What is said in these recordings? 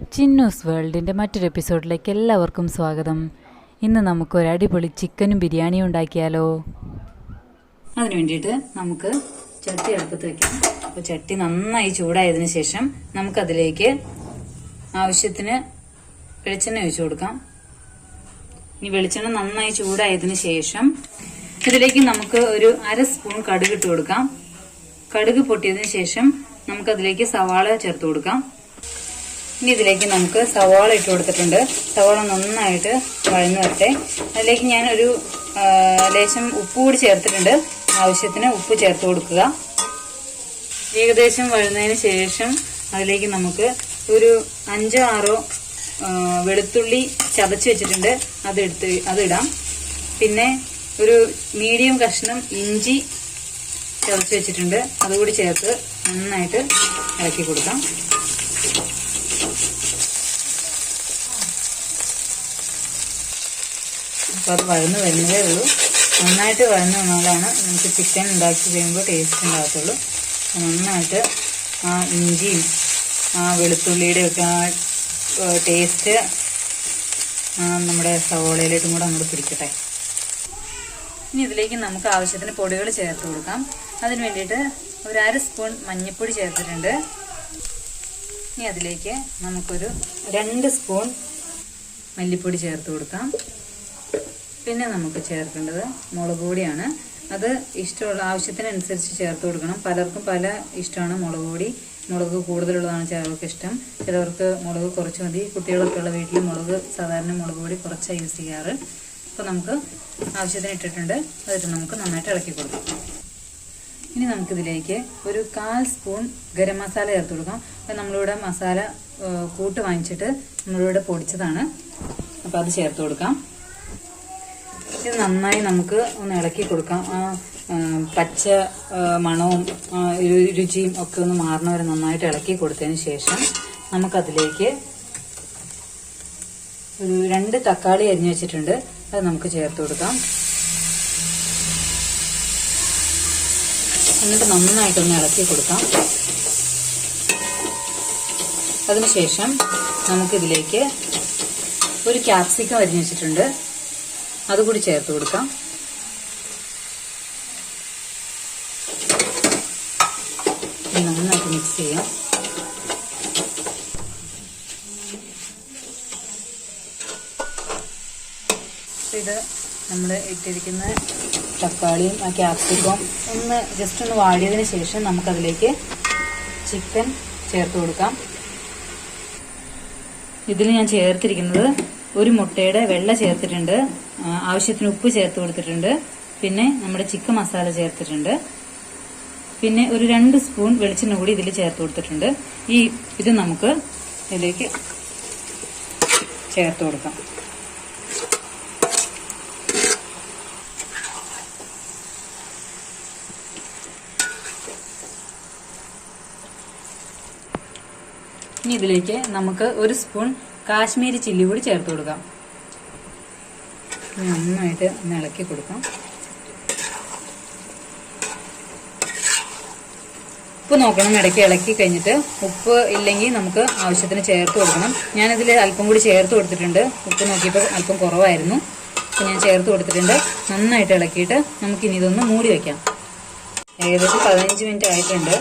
ചിന്നൂസ് വേൾഡിൻ്റെ മറ്റൊരു എപ്പിസോഡിലേക്ക് എല്ലാവർക്കും സ്വാഗതം. ഇന്ന് നമുക്കൊരു അടിപൊളി ചിക്കനും ബിരിയാണിയും ഉണ്ടാക്കിയാലോ. അതിനു വേണ്ടിയിട്ട് നമുക്ക് ചട്ടി അടുപ്പത്ത് വെക്കാം. അപ്പോൾ ചട്ടി നന്നായി ചൂടായതിനു ശേഷം നമുക്കതിലേക്ക് ആവശ്യത്തിന് വെളിച്ചെണ്ണ ഒഴിച്ചു കൊടുക്കാം. ഈ വെളിച്ചെണ്ണ നന്നായി ചൂടായതിനു ശേഷം ഇതിലേക്ക് നമുക്ക് ഒരു 1/2 സ്പൂൺ കടുക് ഇട്ട് കൊടുക്കാം. കടുക് പൊട്ടിയതിനു ശേഷം നമുക്കതിലേക്ക് സവാള ചേർത്ത് കൊടുക്കാം. ഇനി ഇതിലേക്ക് നമുക്ക് സവാള ഇട്ട് കൊടുത്തിട്ടുണ്ട്. സവാള നന്നായിട്ട് വഴന്നു വരട്ടെ. അതിലേക്ക് ഞാനൊരു ലേശം ഉപ്പ് കൂടി ചേർത്തിട്ടുണ്ട്. ആവശ്യത്തിന് ഉപ്പ് ചേർത്ത് കൊടുക്കുക. ഏകദേശം വഴന്നതിന് ശേഷം അതിലേക്ക് നമുക്ക് ഒരു 5-6 വെളുത്തുള്ളി ചതച്ച് വെച്ചിട്ടുണ്ട്, അതിടാം. പിന്നെ ഒരു മീഡിയം കഷ്ണം ഇഞ്ചി ചതച്ച് വെച്ചിട്ടുണ്ട്, അതുകൂടി ചേർത്ത് നന്നായിട്ട് ഇളക്കി കൊടുക്കാം. അപ്പോൾ അത് വഴന്ന് വരുന്നതേ ഉള്ളൂ. നന്നായിട്ട് വഴന്ന് വന്നാലാണ് നമുക്ക് ചിക്കൻ ഉണ്ടാക്കി കഴിയുമ്പോൾ ടേസ്റ്റ് ഉണ്ടാകത്തുള്ളൂ. നന്നായിട്ട് ആ ഇഞ്ചിയും ആ വെളുത്തുള്ളിയുടെ ഒക്കെ ആ ടേസ്റ്റ് നമ്മുടെ സവോളയിലേക്കും കൂടെ അങ്ങോട്ട് പിടിക്കട്ടെ. ഇനി ഇതിലേക്ക് നമുക്ക് ആവശ്യത്തിന് പൊടികൾ ചേർത്ത് കൊടുക്കാം. അതിന് വേണ്ടിയിട്ട് ഒരു 1/2 സ്പൂൺ മഞ്ഞൾപ്പൊടി ചേർത്തിട്ടുണ്ട്. ഇനി അതിലേക്ക് നമുക്കൊരു 2 സ്പൂൺ മല്ലിപ്പൊടി ചേർത്ത് കൊടുക്കാം. പിന്നെ നമുക്ക് ചേർക്കേണ്ടത് മുളക് പൊടിയാണ്. അത് ഇഷ്ടമുള്ള ആവശ്യത്തിനനുസരിച്ച് ചേർത്ത് കൊടുക്കണം. പലർക്കും പല ഇഷ്ടമാണ് മുളക് പൊടി. മുളക് കൂടുതലുള്ളതാണ് ചിലർക്ക് ഇഷ്ടം, ചിലവർക്ക് മുളക് കുറച്ച് മതി. കുട്ടികളൊക്കെ ഉള്ള വീട്ടിൽ സാധാരണ മുളക് പൊടി കുറച്ചാണ് യൂസ് ചെയ്യാറ്. അപ്പോൾ നമുക്ക് ആവശ്യത്തിന് ഇട്ടിട്ടുണ്ട്. അതിട്ട് നമുക്ക് നന്നായിട്ട് ഇളക്കി കൊടുക്കാം. ഇനി നമുക്കിതിലേക്ക് ഒരു 1/4 സ്പൂൺ ഗരം മസാല ചേർത്ത് കൊടുക്കാം. അപ്പോൾ നമ്മളിവിടെ മസാല കൂട്ട് വാങ്ങിച്ചിട്ട് നമ്മളിവിടെ പൊടിച്ചതാണ്. അപ്പോൾ അത് ചേർത്ത് കൊടുക്കാം. ഇത് നന്നായി നമുക്ക് ഒന്ന് ഇളക്കി കൊടുക്കാം. ആ പച്ച മണവും രുചിയും ഒക്കെ ഒന്ന് മാറുന്ന വരെ നന്നായിട്ട് ഇളക്കി കൊടുത്തതിന് ശേഷം നമുക്കതിലേക്ക് ഒരു 2 തക്കാളി അരിഞ്ഞു വെച്ചിട്ടുണ്ട്, അത് നമുക്ക് ചേർത്ത് കൊടുക്കാം. എന്നിട്ട് നന്നായിട്ടൊന്ന് ഇളക്കി കൊടുക്കാം. അതിനുശേഷം നമുക്കിതിലേക്ക് ഒരു ക്യാപ്സിക്കം അരിഞ്ഞു വെച്ചിട്ടുണ്ട്, അതുകൂടി ചേർത്ത് കൊടുക്കാം. നന്നായിട്ട് മിക്സ് ചെയ്യാം. ഇത് നമ്മൾ ഇട്ടിരിക്കുന്ന തക്കാളിയും ആ ക്യാപ്സിക്കവും ജസ്റ്റ് ഒന്ന് വാടിയതിന് ശേഷം നമുക്കതിലേക്ക് ചിക്കൻ ചേർത്ത് കൊടുക്കാം. ഇതിൽ ഞാൻ ചേർത്തിരിക്കുന്നത് ഒരു മുട്ടയുടെ വെള്ള ചേർത്തിട്ടുണ്ട്, ആവശ്യത്തിന് ഉപ്പ് ചേർത്ത് കൊടുത്തിട്ടുണ്ട്, പിന്നെ നമ്മുടെ ചിക്കൻ മസാല ചേർത്തിട്ടുണ്ട്, പിന്നെ ഒരു 2 സ്പൂൺ വെളിച്ചെണ്ണ കൂടി ഇതിൽ ചേർത്ത് കൊടുത്തിട്ടുണ്ട്. ഇത് നമുക്ക് ഇതിലേക്ക് ചേർത്ത് കൊടുക്കാം. ഇനി ഇതിലേക്ക് നമുക്ക് 1 സ്പൂൺ കാശ്മീരി ചില്ലി കൂടി ചേർത്ത് കൊടുക്കാം. നന്നായിട്ട് ഒന്ന് ഇളക്കി കൊടുക്കാം. ഉപ്പ് നോക്കണം, ഇടയ്ക്ക് ഇളക്കി കഴിഞ്ഞിട്ട് ഉപ്പ് ഇല്ലെങ്കിൽ നമുക്ക് ആവശ്യത്തിന് ചേർത്ത് കൊടുക്കണം. ഞാനിതിൽ അല്പം കൂടി ചേർത്ത് കൊടുത്തിട്ടുണ്ട്. ഉപ്പ് നോക്കിയപ്പോൾ അല്പം കുറവായിരുന്നു, അപ്പോൾ ഞാൻ ചേർത്ത് കൊടുത്തിട്ടുണ്ട്. നന്നായിട്ട് ഇളക്കിയിട്ട് നമുക്കിനി ഇതൊന്ന് മൂടി വയ്ക്കാം. ഏകദേശം 15 മിനിറ്റ് ആയിട്ടുണ്ട്.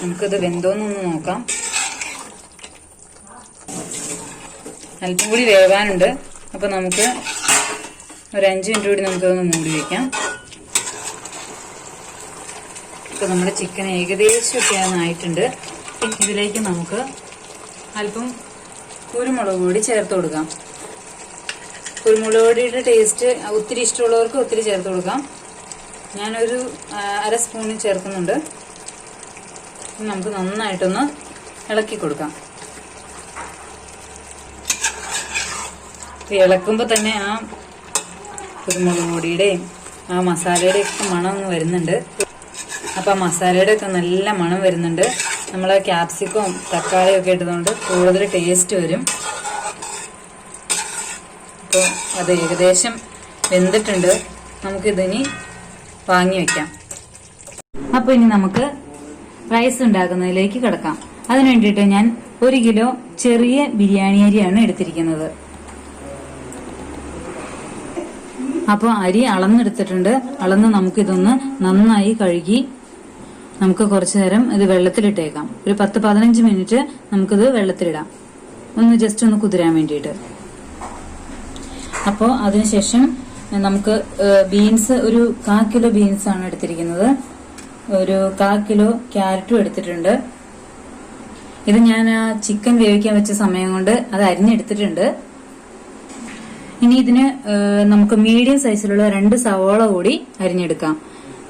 നമുക്കിത് വെന്തോന്നൊന്ന് നോക്കാം. അല്പം കൂടി വേവാനുണ്ട്. അപ്പോൾ നമുക്ക് ഒരു 5 മിനിറ്റ് കൂടി നമുക്കതൊന്ന് മൂടി വയ്ക്കാം. ഇപ്പോൾ നമ്മുടെ ചിക്കൻ ഏകദേശമൊക്കെ ആയിട്ടുണ്ട്. ഇതിലേക്ക് നമുക്ക് അല്പം കുരുമുളക് പൊടി ചേർത്ത് കൊടുക്കാം. കുരുമുളക് പൊടിയുടെ ടേസ്റ്റ് ഒത്തിരി ഇഷ്ടമുള്ളവർക്ക് ഒത്തിരി ചേർത്ത് കൊടുക്കാം. ഞാനൊരു 1/2 സ്പൂൺ ചേർക്കുന്നുണ്ട്. നമുക്ക് നന്നായിട്ടൊന്ന് ഇളക്കി കൊടുക്കാം. ഇളക്കുമ്പോൾ തന്നെ ആ കുരുമുളക് പൊടിയുടെയും ആ മസാലയുടെ ഒക്കെ മണം ഒന്ന് വരുന്നുണ്ട്. അപ്പം ആ മസാലയുടെ ഒക്കെ നല്ല മണം വരുന്നുണ്ട്. നമ്മൾ ക്യാപ്സിക്കവും തക്കാളിയും ഒക്കെ ഇട്ടതുകൊണ്ട് കൂടുതൽ ടേസ്റ്റ് വരും. അപ്പോൾ അത് ഏകദേശം വെന്തിട്ടുണ്ട്. നമുക്കിതിനി വാങ്ങി വെക്കാം. അപ്പോൾ ഇനി നമുക്ക് റൈസ് ഉണ്ടാക്കുന്നതിലേക്ക് കിടക്കാം. അതിന് വേണ്ടിയിട്ട് ഞാൻ 1 കിലോ ചെറിയ ബിരിയാണി അരിയാണ് എടുത്തിരിക്കുന്നത്. അപ്പോൾ അരി അളന്നെടുത്തിട്ടുണ്ട്. അളന്ന് നമുക്കിതൊന്ന് നന്നായി കഴുകി നമുക്ക് കുറച്ചു നേരം ഇത് വെള്ളത്തിലിട്ടേക്കാം. ഒരു 10-15 മിനിറ്റ് നമുക്കിത് വെള്ളത്തിലിടാം, ഒന്ന് ജസ്റ്റ് ഒന്ന് കുതിരാൻ വേണ്ടിയിട്ട്. അപ്പോൾ അതിനുശേഷം നമുക്ക് ബീൻസ് ഒരു 1/4 കിലോ ബീൻസ് ആണ് എടുത്തിരിക്കുന്നത്. ഒരു 1/4 കിലോ ക്യാരറ്റും എടുത്തിട്ടുണ്ട്. ഇത് ഞാൻ ചിക്കൻ വേവിക്കാൻ വെച്ച സമയം കൊണ്ട് അത് അരിഞ്ഞെടുത്തിട്ടുണ്ട്. ഇനി ഇതിന് നമുക്ക് മീഡിയം സൈസിലുള്ള 2 സവാള കൂടി അരിഞ്ഞെടുക്കാം.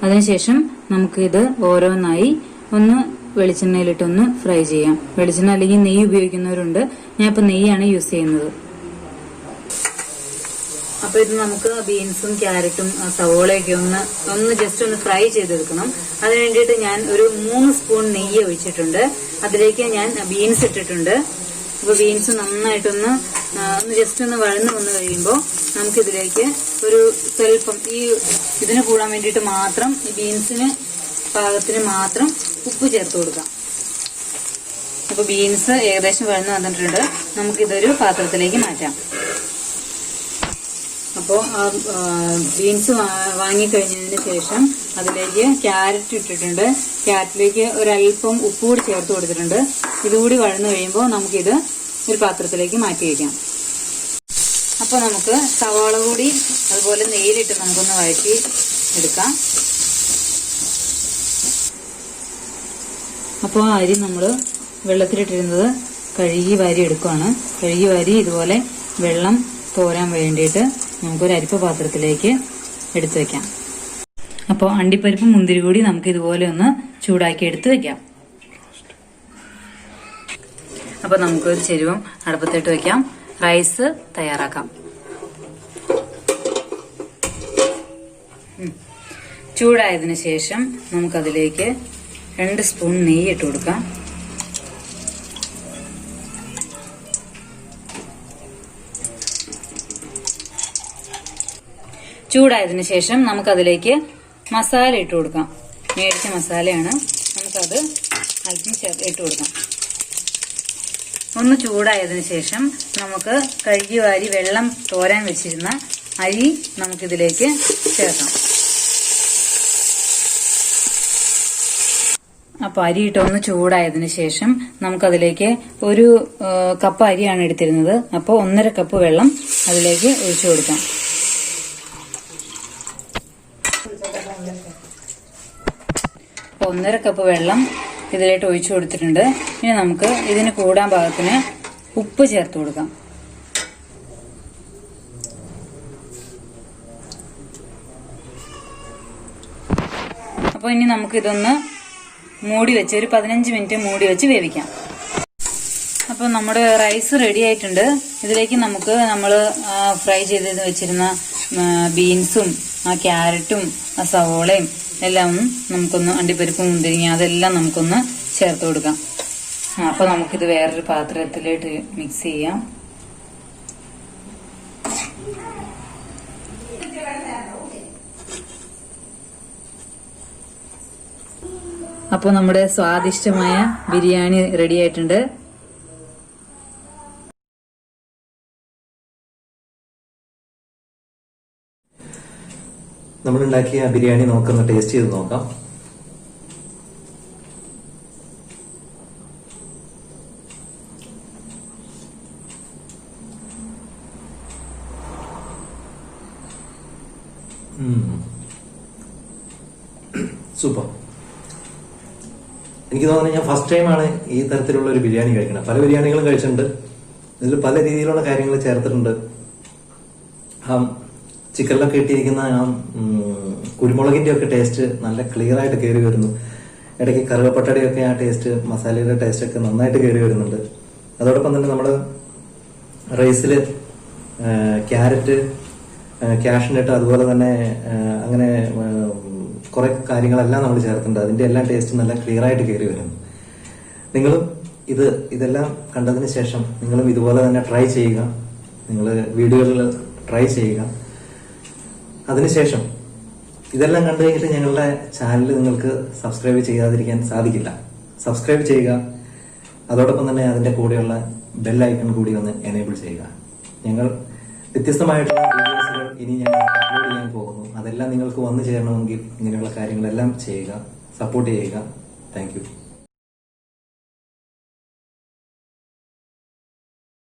അതിനുശേഷം നമുക്ക് ഇത് ഓരോന്നായി ഒന്ന് വെളിച്ചെണ്ണയിലിട്ടൊന്ന് ഫ്രൈ ചെയ്യാം. വെളിച്ചെണ്ണ അല്ലെങ്കിൽ നെയ്യ് ഉപയോഗിക്കുന്നവരുണ്ട്. ഞാൻ ഇപ്പൊ നെയ്യാണ് യൂസ് ചെയ്യുന്നത്. അപ്പൊ ഇത് നമുക്ക് ബീൻസും ക്യാരറ്റും സവോളയൊക്കെ ഒന്ന് ജസ്റ്റ് ഒന്ന് ഫ്രൈ ചെയ്തെടുക്കണം. അതിന് വേണ്ടിയിട്ട് ഞാൻ ഒരു 3 സ്പൂൺ നെയ്യ് ഒഴിച്ചിട്ടുണ്ട്. അതിലേക്ക് ഞാൻ ബീൻസ് ഇട്ടിട്ടുണ്ട്. അപ്പൊ ബീൻസ് നന്നായിട്ടൊന്ന് ജസ്റ്റ് ഒന്ന് വഴന്ന് വന്നു കഴിയുമ്പോൾ നമുക്കിതിലേക്ക് ഒരു സ്വല്പം ഇതിന് കൂടാൻ വേണ്ടിയിട്ട് മാത്രം ഈ ബീൻസിന് പാകത്തിന് മാത്രം ഉപ്പ് ചേർത്ത് കൊടുക്കാം. അപ്പൊ ബീൻസ് ഏകദേശം വഴന്ന് വന്നിട്ടുണ്ട്. നമുക്കിതൊരു പാത്രത്തിലേക്ക് മാറ്റാം. അപ്പോൾ ബീൻസ് വാങ്ങിക്കഴിഞ്ഞതിന് ശേഷം അതിലേക്ക് ക്യാരറ്റ് ഇട്ടിട്ടുണ്ട്. ക്യാരറ്റിലേക്ക് ഒരല്പം ഉപ്പ് കൂടി ചേർത്ത് കൊടുത്തിട്ടുണ്ട്. ഇതുകൂടി വഴന്നു കഴിയുമ്പോൾ നമുക്കിത് ഒരു പാത്രത്തിലേക്ക് മാറ്റി വയ്ക്കാം. അപ്പോൾ നമുക്ക് സവാള കൂടി അതുപോലെ നെയ്യിലിട്ട് നമുക്കൊന്ന് വഴറ്റി എടുക്കാം. അപ്പോൾ അരി നമ്മൾ വെള്ളത്തിലിട്ടിരുന്നത് കഴുകി വാരി എടുക്കുകയാണ്. കഴുകി വാരി ഇതുപോലെ വെള്ളം തോരാൻ വേണ്ടിയിട്ട് നമുക്കൊരു അരിപ്പ പാത്രത്തിലേക്ക് എടുത്തു വെക്കാം. അപ്പോൾ അണ്ടിപ്പരിപ്പ് മുന്തിരി കൂടി നമുക്ക് ഇതുപോലെ ഒന്ന് ചൂടാക്കി എടുത്ത് വെക്കാം. അപ്പോൾ നമുക്കൊരു ചെരുവം അടുപ്പത്തിട്ട് വെക്കാം. റൈസ് തയ്യാറാക്കാം. ചൂടായതിനു ശേഷം നമുക്കതിലേക്ക് 2 സ്പൂൺ നെയ്യ് ഇട്ട് കൊടുക്കാം. ചൂടായതിനു ശേഷം നമുക്കതിലേക്ക് മസാല ഇട്ട് കൊടുക്കാം. മേടിച്ച മസാലയാണ്. നമുക്കത് അല്പം ഇട്ട് കൊടുക്കാം. ഒന്ന് ചൂടായതിനു ശേഷം നമുക്ക് കഴുകി വാരി വെള്ളം തോരാൻ വെച്ചിരുന്ന അരി നമുക്കിതിലേക്ക് ചേർക്കാം. അപ്പൊ അരിയിട്ട് ഒന്ന് ചൂടായതിനു ശേഷം നമുക്കതിലേക്ക് ഒരു കപ്പ് അരിയാണ് എടുത്തിരുന്നത്. അപ്പോൾ 1.5 കപ്പ് വെള്ളം അതിലേക്ക് ഒഴിച്ചു കൊടുക്കാം. അപ്പോൾ 1.5 കപ്പ് വെള്ളം ഇതിലേക്ക് ഒഴിച്ചു കൊടുത്തിട്ടുണ്ട്. ഇനി നമുക്ക് ഇതിന് കൂടാൻ പാകത്തിന് ഉപ്പ് ചേർത്ത് കൊടുക്കാം. അപ്പോൾ ഇനി നമുക്കിതൊന്ന് മൂടി വെച്ച് ഒരു 15 മിനിറ്റ് മൂടി വെച്ച് വേവിക്കാം. അപ്പോൾ നമ്മുടെ റൈസ് റെഡി ആയിട്ടുണ്ട്. ഇതിലേക്ക് നമുക്ക് നമ്മൾ ഫ്രൈ ചെയ്ത് വെച്ചിരുന്ന ബീൻസും ക്യാരറ്റും സവോളയും എല്ലാം നമുക്കൊന്ന് അണ്ടിപ്പരിപ്പ് മുന്തിരിങ്ങ അതെല്ലാം നമുക്കൊന്ന് ചേർത്ത് കൊടുക്കാം. അപ്പോൾ നമുക്കിത് വേറൊരു പാത്രത്തിലേക്ക് മിക്സ് ചെയ്യാം. അപ്പോൾ നമ്മുടെ സ്വാദിഷ്ടമായ ബിരിയാണി റെഡി ആയിട്ടുണ്ട്. നമ്മളുണ്ടാക്കിയ ബിരിയാണി നമുക്കൊന്ന് ടേസ്റ്റ് ചെയ്ത് നോക്കാം. സൂപ്പർ. എനിക്ക് തോന്നുന്നത് ഞാൻ ഫസ്റ്റ് ടൈമാണ് ഈ തരത്തിലുള്ള ഒരു ബിരിയാണി കഴിക്കുന്നത്. പല ബിരിയാണികളും കഴിച്ചിട്ടുണ്ട്. ഇതിൽ പല രീതിയിലുള്ള കാര്യങ്ങൾ ചേർത്തിട്ടുണ്ട്. ചിക്കനിലൊക്കെ ഇട്ടിരിക്കുന്ന കുരുമുളകിന്റെ ഒക്കെ ടേസ്റ്റ് നല്ല ക്ലിയർ ആയിട്ട് കയറി വരുന്നു. ഇടയ്ക്ക് കറുവപ്പട്ടയുടെയൊക്കെ ആ ടേസ്റ്റ്, മസാലയുടെ ടേസ്റ്റ് ഒക്കെ നന്നായിട്ട് കയറി വരുന്നുണ്ട്. അതോടൊപ്പം തന്നെ നമ്മൾ റൈസിൽ ക്യാരറ്റ്, കാഷ്നട്ട് അതുപോലെ തന്നെ അങ്ങനെ കുറെ കാര്യങ്ങളെല്ലാം നമ്മൾ ചേർത്തിട്ടുണ്ട്. അതിന്റെ എല്ലാം ടേസ്റ്റ് നല്ല ക്ലിയർ ആയിട്ട് കയറി വരുന്നു. നിങ്ങളും ഇതെല്ലാം കണ്ടതിന് ശേഷം നിങ്ങളും ഇതുപോലെ തന്നെ ട്രൈ ചെയ്യുക. നിങ്ങൾ വീഡിയോകളിൽ ട്രൈ ചെയ്യുക. അതിനുശേഷം ഇതെല്ലാം കണ്ടു കഴിഞ്ഞിട്ട് ഞങ്ങളുടെ ചാനൽ നിങ്ങൾക്ക് സബ്സ്ക്രൈബ് ചെയ്യാതിരിക്കാൻ സാധിക്കില്ല. സബ്സ്ക്രൈബ് ചെയ്യുക. അതോടൊപ്പം തന്നെ അതിന്റെ കൂടെയുള്ള ബെൽ ഐക്കൺ കൂടി ഒന്ന് എനേബിൾ ചെയ്യുക. ഞങ്ങൾ വ്യത്യസ്തമായിട്ടുള്ള വീഡിയോസുകൾ ഇനി ഞങ്ങൾ അപ്ലോഡ് ചെയ്യാൻ പോകുന്നു. അതെല്ലാം നിങ്ങൾക്ക് വന്നു ചേരണമെങ്കിൽ ഇങ്ങനെയുള്ള കാര്യങ്ങളെല്ലാം ചെയ്യുക, സപ്പോർട്ട് ചെയ്യുക. Thank you.